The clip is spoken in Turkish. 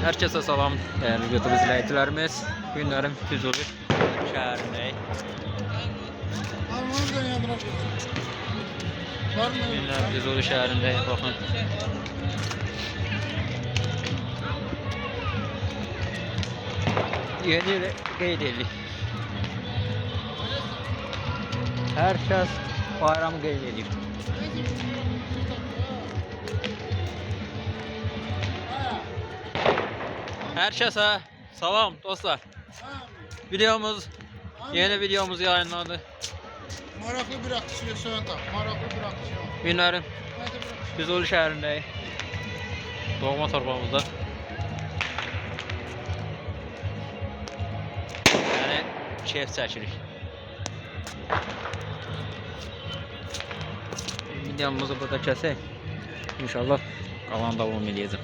Herkese salam, değerli YouTube izleyicilerimiz. Günlerim Füzuli şəhərindəyik. Günlerim Füzuli şəhərindəyik, baxın. Yeni ili qeyd edirik. Hər kəs bayramı qeyd edir. Herkese salam dostlar. Yeni videomuz yayınlandı. Maraklı bir akışıyor şu anda. Maraklı bir akışıyor. Günlerim Füzuli şəhərindəyik. Doğma torbamızda. Yani keyif çəkirik. Videomuzu burada kəsək. İnşallah qalan davam edəcəm.